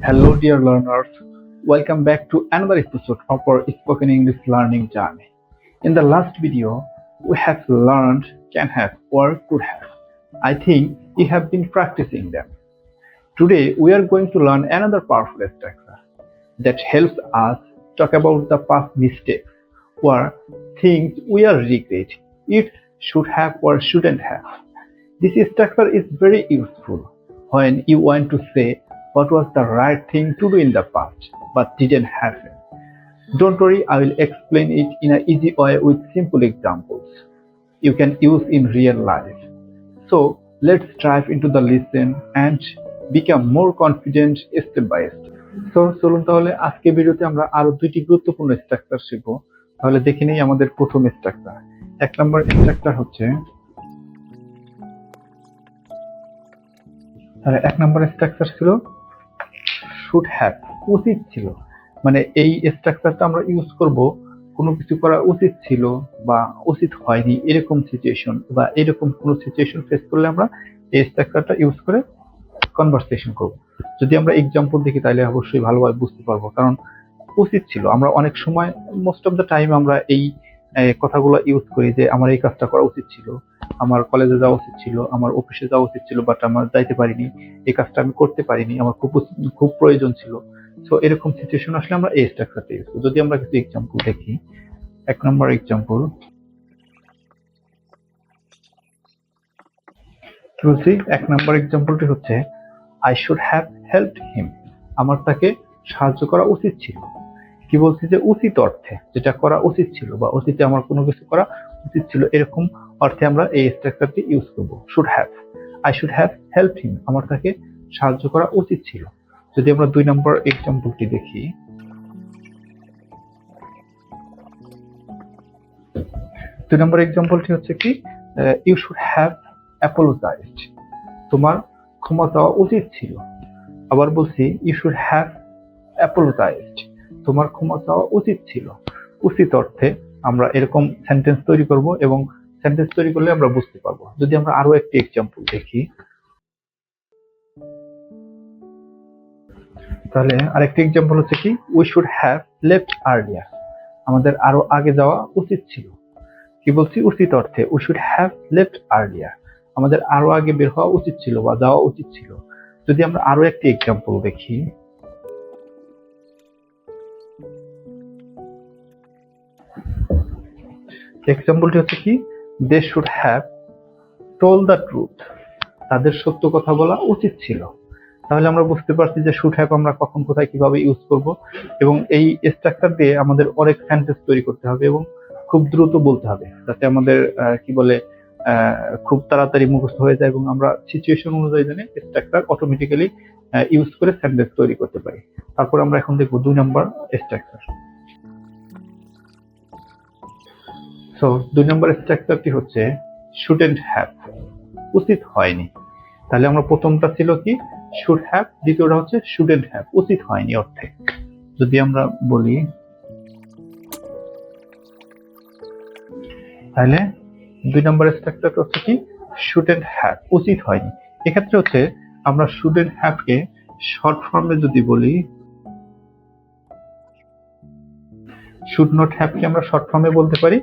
Hello, dear learners. Welcome back to another episode of our spoken English learning journey. In the last video, we have learned can have or could have. I think you have been practicing them. Today, we are going to learn another powerful structure that helps us talk about the past mistakes or things we are regret. It should have or shouldn't have. This structure is very useful when you want to say what was the right thing to do in the past but didn't happen. Don't worry, I will explain it in an easy way with simple examples you can use in real life. So let's dive into the lesson and become more confident step by step. So চলুন তাহলে আজকে ভিডিওতে আমরা আরো দুইটি গুরুত্বপূর্ণ structure শিখব। তাহলে দেখে নেই আমাদের প্রথম স্ট্রাকচার। এক নম্বর স্ট্রাকচার হচ্ছে তাহলে এক নম্বর স্ট্রাকচার ছিল শুড হ্যাভ, উচিত ছিল। মানে এই স্ট্রাকচারটা আমরা ইউজ করব কোনো কিছু করা উচিত ছিল বা উচিত হয়নি এরকম সিচুয়েশন বা এরকম কোনো সিচুয়েশন ফেস করলে আমরা এই স্ট্রাকচারটা ইউজ করে কনভারসেশন করব। যদি আমরা এক্সাম্পল দেখি তাহলে অবশ্যই ভালোভাবে বুঝতে পারবো, কারণ উচিত ছিল আমরা অনেক সময় মোস্ট অফ দ্য টাইম আমরা এই কথাগুলো ইউজ করি যে আমার এই কাজটা করা উচিত ছিল, আমার কলেজে যাওয়া উচিত ছিল, আমার অফিসে যাওয়া উচিত ছিল, বাট আমার যাইতে পারিনি, এই কাজটা আমি করতে পারিনি, আমার খুব খুব প্রয়োজন ছিল। সো এরকম সিচুয়েশন আসলে আমরা এই স্ট্রাকচারটা ইউজ করি। যদি আমরা কিছু এক্সাম্পল দেখি, এক নম্বর এক্সাম্পল কি বলছি, এক নম্বর এক্সাম্পলটি হচ্ছে I should have helped him, আমার তাকে সাহায্য করা উচিত ছিল। কি বলছি যে উচিত অর্থে যেটা করা উচিত ছিল বা অতীতে আমার কোনো কিছু করা উচিত ছিল এরকম অর্থে আমরা এই স্ট্রাকচারটি ইউজ করব। Should have, I should have helped him, আমার তাকে সাহায্য করা উচিত ছিল। যদি আমরা দুই নম্বর এক্সাম্পলটি দেখি, দুই নম্বর এক্সাম্পলটি হচ্ছে কি ইউ শুড হ্যাভ অ্যাপোলোজাইজড, তোমার ক্ষমা চাওয়া উচিত ছিল। আবার বলছি ইউ শুড হ্যাভ অ্যাপোলোজাইজড, তোমার ক্ষমা চাওয়া উচিত ছিল। উচিত অর্থে আমরা এরকম সেন্টেন্স তৈরি করব এবং সেন্টেন্স তৈরি করলে আমরা বুঝতে পারবো। যদি আমরা আরো একটি এক্সাম্পল দেখি, তাহলে আরেকটি এক্সাম্পল হচ্ছে কি we should have left earlier, আমাদের আরো আগে যাওয়া উচিত ছিল। কি বলছি উচিত অর্থে we should have left earlier, আমাদের আরো আগে বের হওয়া উচিত ছিল বা যাওয়া উচিত ছিল। যদি আমরা আরো একটি এক্সাম্পল দেখি, এক্সাম্পলটি হচ্ছে কি they should have told the truth, তাদের সত্য কথা বলা উচিত ছিল। তাহলে আমরা বুঝতে পারছি যে শুড হ্যাভ আমরা কখন কোথায় কিভাবে ইউজ করব, এবং এই স্ট্রাকচার দিয়ে আমাদের অনেক সেন্টেন্স তৈরি করতে হবে এবং খুব দ্রুত বলতে হবে যাতে আমাদের কি বলে খুব তাড়াতাড়ি মুখস্থ হয়ে যায় এবং আমরা সিচুয়েশন অনুযায়ী জানি স্ট্রাকচার অটোমেটিক্যালি ইউজ করে সেন্টেন্স তৈরি করতে পারি। তারপর আমরা এখন দেখবো দুই নম্বর স্ট্রাকচার। সো দুই নম্বর স্ট্রাকচারটি হচ্ছে শুডেন্ট হ্যাভ, উচিত হয়নি। তাহলে আমরা প্রথমটা ছিল কি শুড হ্যাভ, দ্বিতীয়টা হচ্ছে শুডেন্ট হ্যাভ, উচিত হয়নি অর্থে। যদি আমরা বলি তাহলে দুই নম্বর স্ট্রাকচারটা হচ্ছে কি শুডেন্ট হ্যাভ, উচিত হয়নি। এক্ষেত্রে হচ্ছে আমরা শুডেন্ট হ্যাভ কে শর্ট ফর্মে যদি বলি, শুড নট হ্যাভ কে আমরা শর্ট ফর্মে বলতে পারি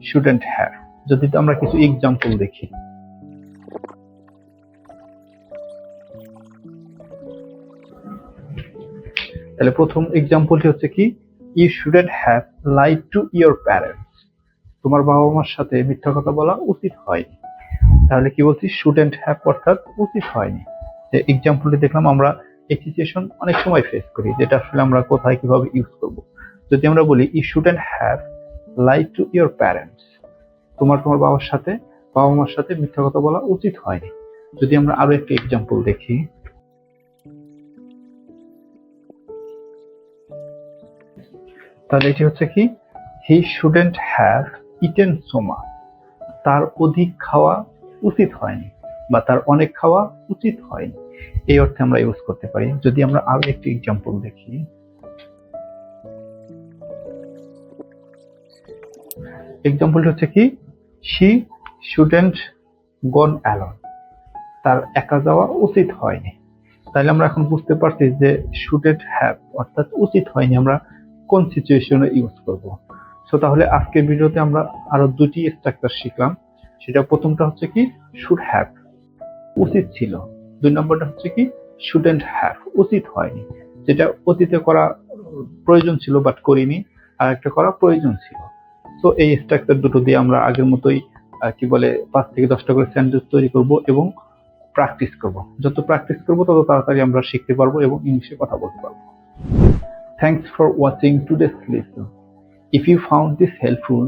শুডেন্ট হ্যাভ। যদি আমরা কিছু এক্সাম্পল দেখি, তাহলে প্রথম এক্সাম্পলটি হচ্ছে কি you shouldn't have lied to your parents, তোমার বাবা মার সাথে মিথ্যা কথা বলা উচিত হয়নি। তাহলে কি বলছি শুডেন্ট হ্যাভ অর্থাৎ উচিত হয়নি। যে এক্সাম্পলটি দেখলাম আমরা এই সিচুয়েশন অনেক সময় ফেস করি, যেটা আসলে আমরা কোথায় কিভাবে ইউজ করব। যদি আমরা বলি you shouldn't have lied to your parents, তোমার বাবা মার সাথে মিথ্যা কথা বলা উচিত হয়নি। যদি আমরা আরো একটি এক্সাম্পল দেখি, তাহলে এটি হচ্ছে কি he shouldn't have eaten so much, তার অধিক খাওয়া উচিত হয়নি বা তার অনেক খাওয়া উচিত হয়নি, এই অর্থে আমরা ইউজ করতে পারি। যদি আমরা আরো একটি এক্সাম্পল দেখি, এক্সাম্পলটি হচ্ছে কি শি শুডেন্ট গন অ্যালন, তার একা যাওয়া উচিত হয়নি। তাহলে আমরা এখন বুঝতে পারছি যে শুডেড হ্যাভ অর্থাৎ উচিত হয়নি আমরা কোন সিচুয়েশনে ইউজ করব। সো তাহলে আজকের ভিডিওতে আমরা আরো দুটি স্ট্রাকচার শিখলাম। সেটা প্রথমটা হচ্ছে কি শুড হ্যাভ, উচিত ছিল। দুই নম্বরটা হচ্ছে কি শুডেন্ট হ্যাভ, উচিত হয়নি, যেটা অতীতে করা প্রয়োজন ছিল বাট করিনি, আর একটা করা প্রয়োজন ছিল। তো এই স্ট্রাকচার দুটো দিয়ে আমরা আগের মতোই কি বলে 5 থেকে 10টা করে সেন্টেন্স তৈরি করব এবং প্র্যাকটিস করব। যত প্র্যাকটিস করব তত তাড়াতাড়ি আমরা শিখতে পারবো এবং ইংলিশে কথা বলতে পারবো। Thanks for watching today's lesson. If you found this helpful,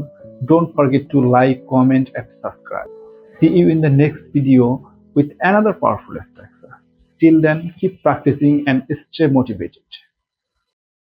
don't forget to like, comment and subscribe. See you in the next video with another powerful structure. Till then, keep practicing and stay motivated.